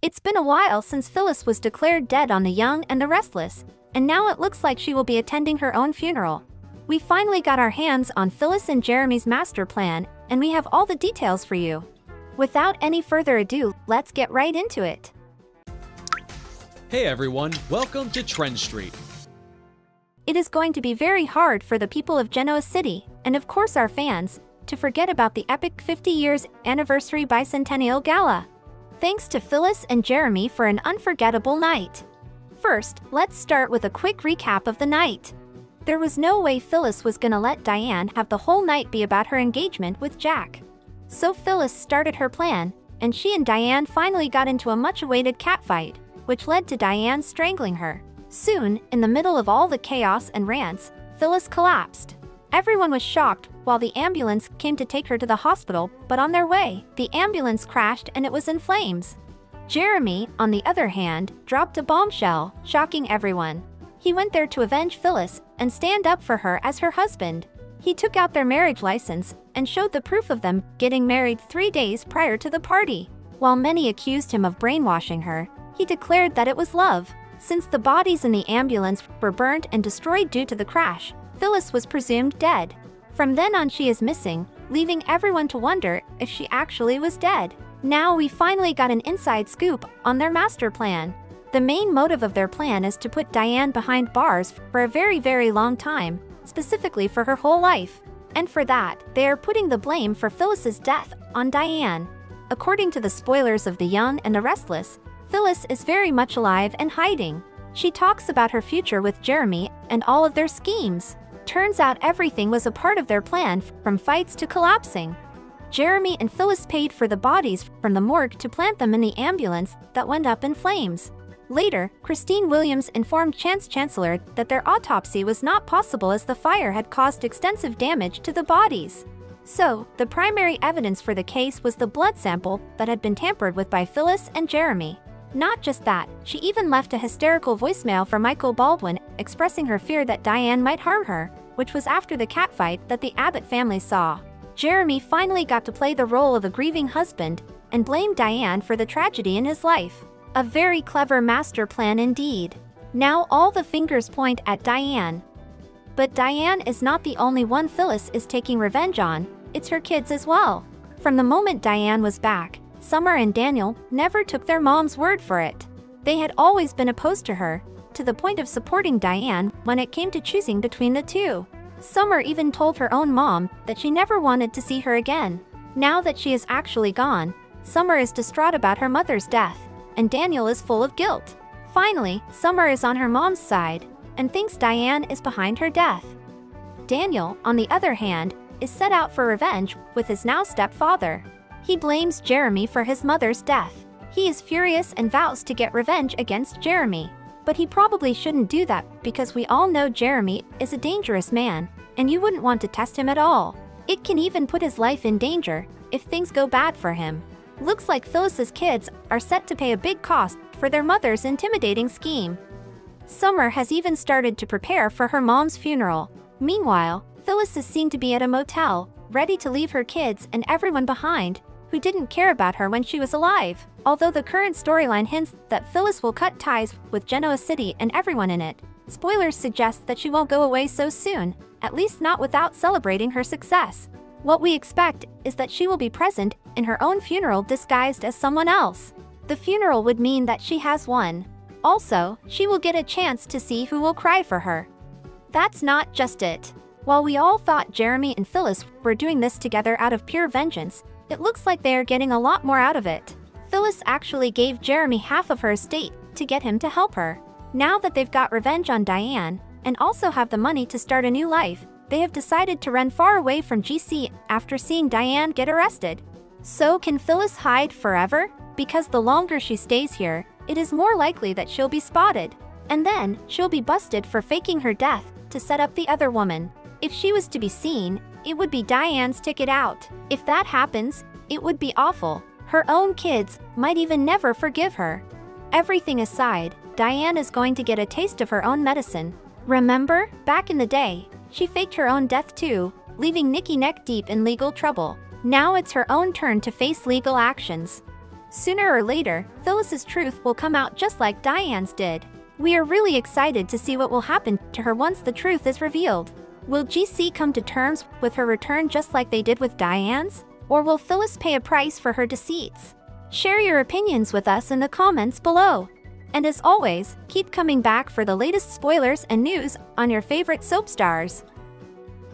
It's been a while since Phyllis was declared dead on The Young and the Restless, and now it looks like she will be attending her own funeral. We finally got our hands on Phyllis and Jeremy's master plan, and we have all the details for you. Without any further ado, let's get right into it. Hey everyone, welcome to TrendStreet. It is going to be very hard for the people of Genoa City, and of course our fans, to forget about the epic 50 years anniversary bicentennial gala. Thanks to Phyllis and Jeremy for an unforgettable night. First, let's start with a quick recap of the night. There was no way Phyllis was gonna let Diane have the whole night be about her engagement with Jack. So Phyllis started her plan, and she and Diane finally got into a much-awaited catfight, which led to Diane strangling her. Soon, in the middle of all the chaos and rants, Phyllis collapsed. Everyone was shocked while the ambulance came to take her to the hospital, but on their way, the ambulance crashed and it was in flames. Jeremy, on the other hand, dropped a bombshell, shocking everyone. He went there to avenge Phyllis and stand up for her as her husband. He took out their marriage license and showed the proof of them getting married 3 days prior to the party. While many accused him of brainwashing her, he declared that it was love. Since the bodies in the ambulance were burnt and destroyed due to the crash, Phyllis was presumed dead. From then on she is missing, leaving everyone to wonder if she actually was dead. Now we finally got an inside scoop on their master plan. The main motive of their plan is to put Diane behind bars for a very long time, specifically for her whole life. And for that, they are putting the blame for Phyllis's death on Diane. According to the spoilers of The Young and the Restless, Phyllis is very much alive and hiding. She talks about her future with Jeremy and all of their schemes. Turns out everything was a part of their plan, from fights to collapsing. Jeremy and Phyllis paid for the bodies from the morgue to plant them in the ambulance that went up in flames. Later, Christine Williams informed Chance Chancellor that their autopsy was not possible as the fire had caused extensive damage to the bodies. So, the primary evidence for the case was the blood sample that had been tampered with by Phyllis and Jeremy. Not just that, she even left a hysterical voicemail for Michael Baldwin expressing her fear that Diane might harm her, which was after the catfight that the Abbott family saw. Jeremy finally got to play the role of a grieving husband and blamed Diane for the tragedy in his life. A very clever master plan indeed. Now all the fingers point at Diane. But Diane is not the only one Phyllis is taking revenge on, it's her kids as well. From the moment Diane was back, Summer and Daniel never took their mom's word for it. They had always been opposed to her, to the point of supporting Diane when it came to choosing between the two. Summer even told her own mom that she never wanted to see her again. Now that she is actually gone, Summer is distraught about her mother's death, and Daniel is full of guilt. Finally, Summer is on her mom's side, and thinks Diane is behind her death. Daniel, on the other hand, is set out for revenge with his now stepfather. He blames Jeremy for his mother's death. He is furious and vows to get revenge against Jeremy. But he probably shouldn't do that because we all know Jeremy is a dangerous man, and you wouldn't want to test him at all. It can even put his life in danger if things go bad for him. Looks like Phyllis's kids are set to pay a big cost for their mother's intimidating scheme. Summer has even started to prepare for her mom's funeral. Meanwhile, Phyllis is seen to be at a motel, ready to leave her kids and everyone behind who didn't care about her when she was alive. Although the current storyline hints that Phyllis will cut ties with Genoa City and everyone in it, spoilers suggest that she won't go away so soon, at least not without celebrating her success. What we expect is that she will be present in her own funeral disguised as someone else. The funeral would mean that she has won. Also, she will get a chance to see who will cry for her. That's not just it. While we all thought Jeremy and Phyllis were doing this together out of pure vengeance, it looks like they are getting a lot more out of it. Phyllis actually gave Jeremy half of her estate to get him to help her. Now that they've got revenge on Diane, and also have the money to start a new life, they have decided to run far away from GC after seeing Diane get arrested. So can Phyllis hide forever? Because the longer she stays here, it is more likely that she'll be spotted. And then, she'll be busted for faking her death to set up the other woman. If she was to be seen, it would be Diane's ticket out. If that happens, it would be awful. Her own kids might even never forgive her. Everything aside, Diane is going to get a taste of her own medicine. Remember, back in the day, she faked her own death too, leaving Nikki neck deep in legal trouble. Now it's her own turn to face legal actions. Sooner or later, Phyllis's truth will come out just like Diane's did. We are really excited to see what will happen to her once the truth is revealed. Will GC come to terms with her return just like they did with Diane's? Or will Phyllis pay a price for her deceits? Share your opinions with us in the comments below. And as always, keep coming back for the latest spoilers and news on your favorite soap stars.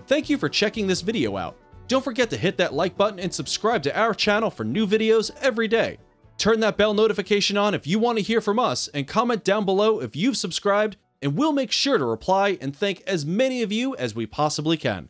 Thank you for checking this video out. Don't forget to hit that like button and subscribe to our channel for new videos every day. Turn that bell notification on if you want to hear from us, and comment down below if you've subscribed, and we'll make sure to reply and thank as many of you as we possibly can.